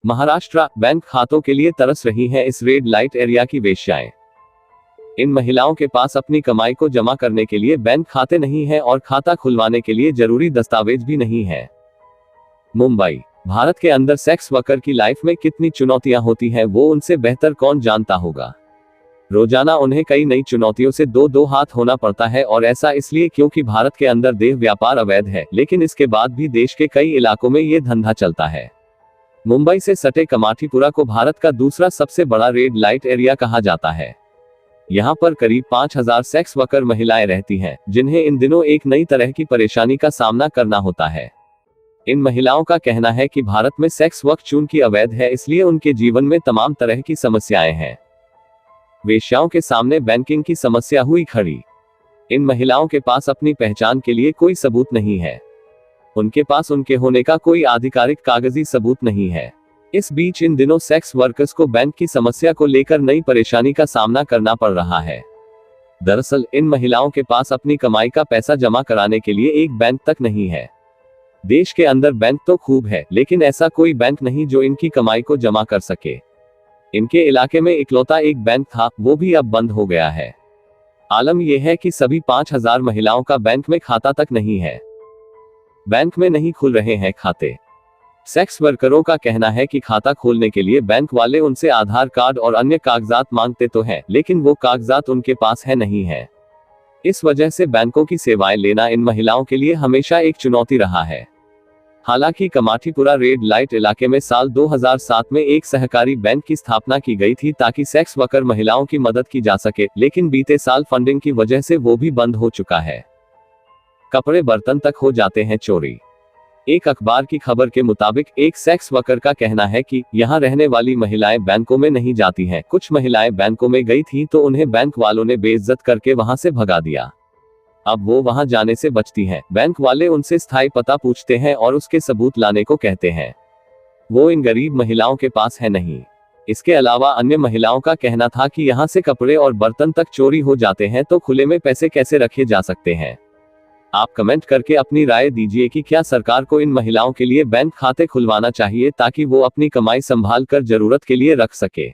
Maharashtra bank खातों के लिए तरस रही हैं इस रेड लाइट एरिया की वेश्याएं। इन महिलाओं के पास अपनी कमाई को जमा करने के लिए बैंक खाते नहीं है और खाता खुलवाने के लिए जरूरी दस्तावेज भी नहीं है। मुंबई। भारत के अंदर सेक्स वर्कर की लाइफ में कितनी चुनौतियां होती हैं वो उनसे बेहतर कौन जानता होगा। रोजाना उन्हें कई नई चुनौतियों से दो हाथ होना पड़ता है और ऐसा इसलिए क्योंकि भारत के अंदर देह व्यापार अवैध है, लेकिन इसके बाद भी देश के कई इलाकों में ये धंधा चलता है। मुंबई से सटे कमाठीपुरा को भारत का दूसरा सबसे बड़ा रेड लाइट एरिया कहा जाता है। यहाँ पर करीब 5000 सेक्स वर्कर महिलाएं रहती हैं, जिन्हें इन दिनों एक नई तरह की परेशानी का सामना करना होता है। इन महिलाओं का कहना है कि भारत में सेक्स वर्क चूंकि अवैध है, इसलिए उनके जीवन में तमाम तरह की समस्याएं हैं। वेश्याओं के सामने बैंकिंग की समस्या हुई खड़ी। इन महिलाओं के पास अपनी पहचान के लिए कोई सबूत नहीं है। उनके पास उनके होने का कोई आधिकारिक कागजी सबूत नहीं है। इस बीच इन दिनों सेक्स वर्कर्स को बैंक की समस्या को लेकर नई परेशानी का सामना करना पड़ रहा है। दरअसल इन महिलाओं के पास अपनी कमाई का पैसा जमा कराने के लिए एक बैंक तक नहीं है। देश के अंदर बैंक तो खूब है, लेकिन ऐसा कोई बैंक नहीं जो इनकी कमाई को जमा कर सके। इनके इलाके में इकलौता एक बैंक था, वो भी अब बंद हो गया है। आलम यह है कि सभी 5000 महिलाओं का बैंक में खाता तक नहीं है। बैंक में नहीं खुल रहे हैं खाते। सेक्स वर्करों का कहना है कि खाता खोलने के लिए बैंक वाले उनसे आधार कार्ड और अन्य कागजात मांगते तो हैं, लेकिन वो कागजात उनके पास है नहीं है। इस वजह से बैंकों की सेवाएं लेना इन महिलाओं के लिए हमेशा एक चुनौती रहा है। हालांकि कमाठीपुरा रेड लाइट इलाके में साल 2007 में एक सहकारी बैंक की स्थापना की गई थी ताकि सेक्स वर्कर महिलाओं की मदद की जा सके, लेकिन बीते साल फंडिंग की वजह से वो भी बंद हो चुका है। कपड़े बर्तन तक हो जाते हैं चोरी। एक अखबार की खबर के मुताबिक एक सेक्स वर्कर का कहना है कि यहाँ रहने वाली महिलाएं बैंकों में नहीं जाती हैं। कुछ महिलाएं बैंकों में गई थी तो उन्हें बैंक वालों ने बेइज्जत करके वहां से भगा दिया। अब वो वहां जाने से बचती हैं। बैंक वाले उनसे स्थायी पता पूछते हैं और उसके सबूत लाने को कहते हैं। वो इन गरीब महिलाओं के पास है नहीं। इसके अलावा अन्य महिलाओं का कहना था कि यहाँ से कपड़े और बर्तन तक चोरी हो जाते हैं, तो खुले में पैसे कैसे रखे जा सकते हैं। आप कमेंट करके अपनी राय दीजिए कि क्या सरकार को इन महिलाओं के लिए बैंक खाते खुलवाना चाहिए ताकि वो अपनी कमाई संभाल कर जरूरत के लिए रख सके।